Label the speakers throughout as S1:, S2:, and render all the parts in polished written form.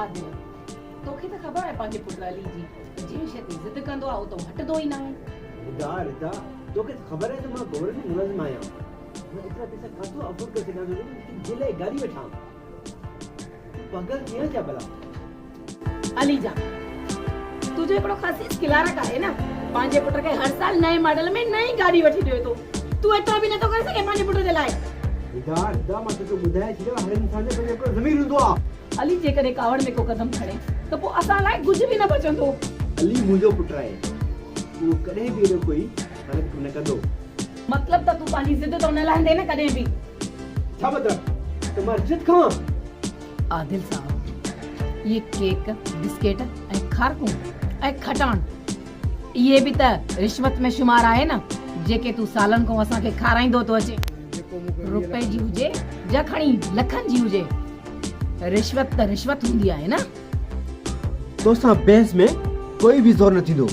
S1: आदिल तोखे त ख़बर आहे पंहिंजे पुट अली जी जीअं शइ ते ज़िद कंदो आहे तो हटंदो ई न आहे।
S2: रिदा तोखे ख़बर आहे त मां गवर्नमेंट मुलाज़िम आहियां। मां एतिरा पैसा काथो अफोर्ड करे सघां थो जे लाइ गाॾी वठां। पागल कीअं थिया भला?
S1: अली जा तुझो हिकिड़ो ख़ासि खिलारक आहे न पंहिंजे पुट खे हर साल नए मॉडल में नई गाॾी वठी ॾियो थो। तूं एतिरो बि नथो करे सघे पंहिंजे पुट जे लाइ।
S2: रिदा मां तोखे ॿुधाए छॾियो हर इंसान जो हिकिड़ो ज़मीर हूंदो आहे।
S1: अली जेकॾहिं कावड़ में को कदम खणे त पोइ असां लाइ कुझु बि न बचंदो।
S2: अली मुंहिंजो पुटु आहे उहो कॾहिं बि अहिड़ो कोई ग़लत न कंदो।
S1: मतलब त तूं पंहिंजी ज़िद तो न लाहींदे न कॾहिं बि।
S2: छा मतिलब त मां जिद खां?
S1: आदिल साहब ये केक बिस्किट ऐं खारकूं ऐं खटाण ये भी त रिश्वत में शुमार आहे न जेके तू सालन को असां खे खाराईंदो तो अचे। रुपए जी हुजे या खणी लखन जी हुजे रिश्वत त रिश्वत हूंदी आहे न।
S2: तोसां बहस में कोई भी ज़ोर न थींदो।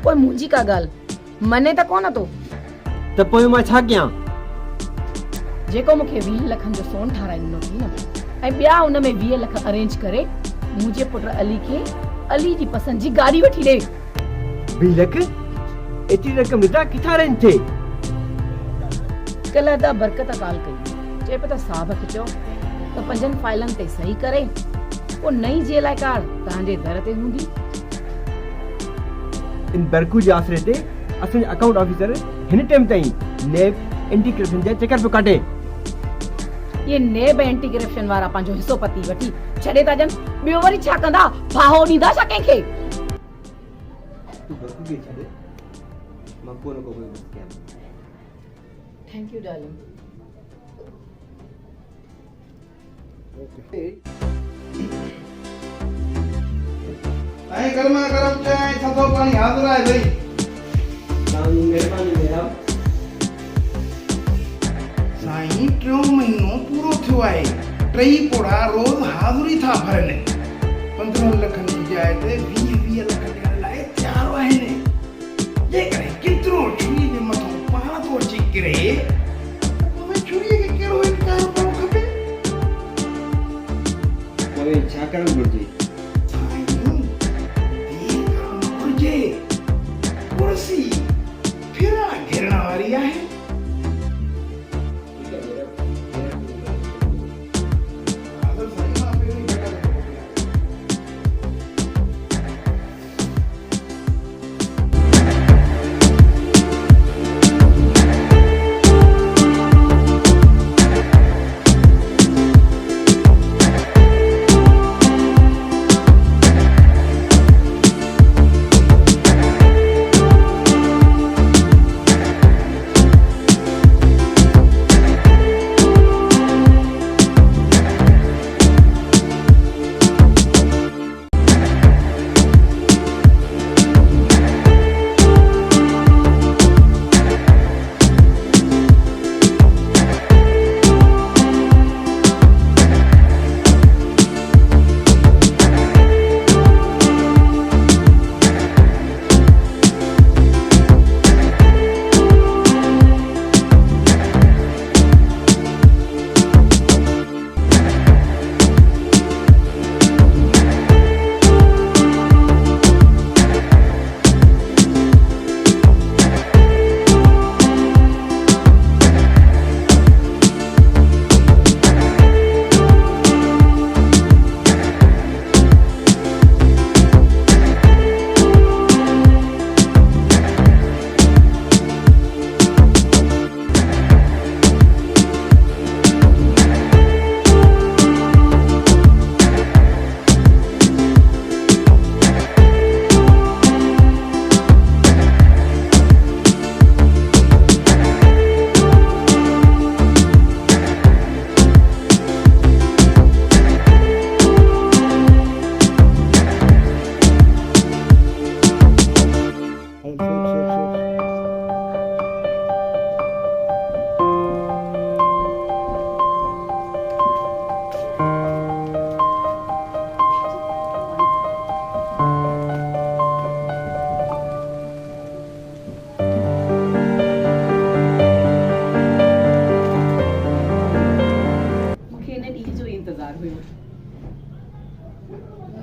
S1: पोइ मुंहिंजी का ॻाल्हि मने त कोन तो
S2: त पोइ मां छा कयां?
S1: जेको मूंखे 20 लखनि जो सोन ठाराईंदो थी न ऐं ॿिया उन में 20 लख अरेंज करे मुंहिंजे पुट अली खे अली जी पसंद जी गाड़ी वठी ॾे।
S2: 20 लख एतिरी रक़म रिदा किथां अरेंज थे?
S1: कल्ह दा बरकत कॉल कई चए पियो त साहब खे चयो त 5 फाइलनि ते सही करे पोइ नई जेल आई कार्ड तव्हांजे दर ते हूंदी।
S2: इन बरकू जे आसरे ते असांजो अकाउंट ऑफिसर हिन टाइम ताईं नेब एंटी करप्शन जा चकर पियो काटे।
S1: ये नेब एंटी करप्शन वारा पंहिंजो हिस्सो पती वठी छॾे था ॼनि ॿियो वरी छा कंदा? फाहो ॾींदा छा कंहिंखे?
S2: तू बरकू खे छॾे मां को न को कयां।
S1: Thank U darling.
S2: Okay
S3: I गरमा गरम चाय थधो पानी हाज़िर आहे भई।
S2: तव्हांजी महिरबानी मेरा
S3: साईं 3 महीनो पूरो थियो आहे। 3 पोड़ा रोज हाज़िरी था भरनि। 15 लखनि जी जाइ ते 20 लख ॾियण लाइ तयार आहिनि। जेकॾहिं केतिरो छुरी जे मथां पाण थो अची किरे पोइ छुरीअ खे कहिड़ो इनकार करणु खपे?
S2: पोइ छा करणु घुरिजे?
S3: कुर्सी फिरा घेरण वारी आहे।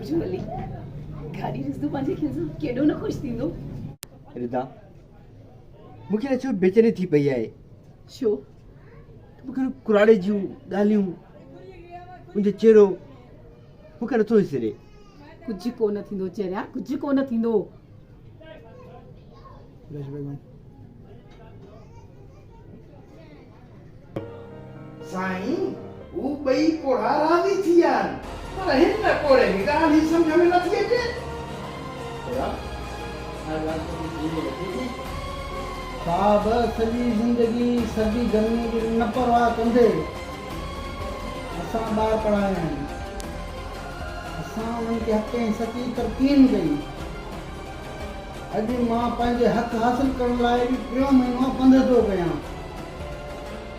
S1: जुली गाड़ी रिश्तो पंहिंजे खे केॾो न ख़ुशि थींदो
S2: रिदा मूंखे न छो बेचैनी थी पई आहे
S1: छो
S2: मूंखे कुराड़े जूं ॻाल्हियूं मुंहिंजो चहिरो मूंखे नथो विसरे
S1: कुझु कोन थींदो चरिया कुझु कोन थींदो
S3: साईं हू ॿई कोड़ा राज़ी थी विया आहिनि पर हिन कोड़े खे ॻाल्हि ई सम्झ में नथी अचे
S4: साहब सॼी ज़िंदगी सर्दी गर्मी जी न परवाह कंदे असां ॿार पढ़ाया आहिनि असां उन्हनि खे हक़ ऐं सची तरकीन कई अॼु मां पंहिंजे हक़ हासिल करण लाइ बि 3 महीनो पंध थो कयां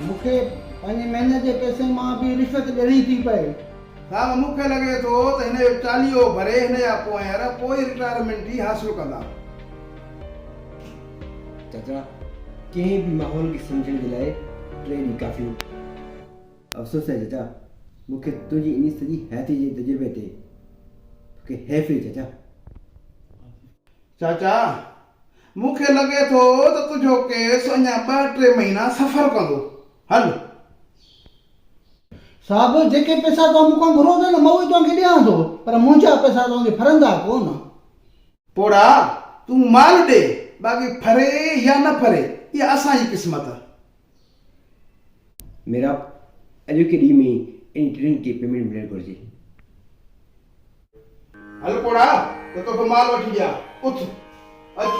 S4: मूंखे पंहिंजे महिनत जे पैसे मां बि रिश्वत ॾियणी थी पए
S3: साहब मूंखे लॻे थो त हिन जो 40 भरे हिन जा पोइ रिटायरमेंट ई हासिल कंदा
S2: चाचा कंहिं बि माहौल खे सम्झण जे लाइ 3 ॾींहं काफ़ी अफ़सोस आहे चाचा मूंखे तुंहिंजी इन सॼी हयाती जे तजुर्बे ते मूंखे हैफ़ चाचा
S3: चाचा मूंखे लॻे थो त तुंहिंजो केस अञा 2-3 महीना सफ़र कंदो हल
S4: साहब जेके पैसा तव्हां मूंखां घुरो था न मां उहे तव्हांखे ॾियां थो पर मुंहिंजा पैसा तव्हांखे फरंदा कोन
S3: पोड़ा तूं माल ॾे बाक़ी फरे या न फरे इहा असांजी क़िस्मत आहे
S2: मेरा अॼु के ॾींहं में इन 3 खे पेमेंट मिलणु घुरिजे
S3: हल पोड़ा त तोखे माल वठी ॾियां उथ अच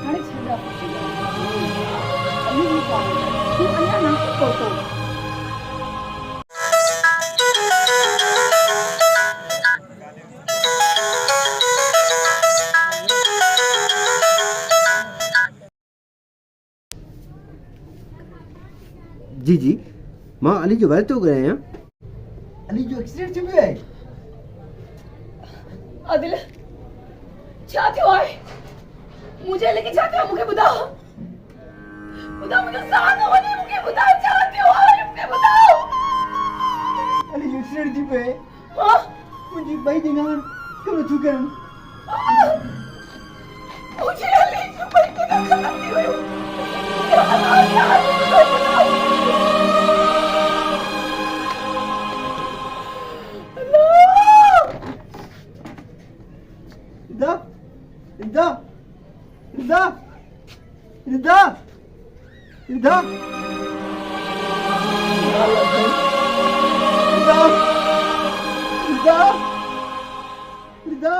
S1: हाणे छॾा अली तूं अञा न पहुतो
S2: जी जी मां अली जो वाइद थो ॻाल्हायां
S4: अली जो एक्सीडेंट थी वियो आहे
S1: आदिल छा थियो आहे मुंहिंजे लेके छा थियो मूंखे ॿुधाओ मुंहिंजो साह न वञे मूंखे ॿुधाओ छा थियो आहे मूंखे ॿुधाओ
S4: अली जो एक्सीडेंट थी पियो आहे
S1: हाँ
S4: मुंहिंजी ॿई ॼणा छो नथियूं करनि
S1: मुझे अली भाई को ना खत्म नहीं हुई
S4: रिदा रिदा रिदा रिदा रिदा रिदा रिदा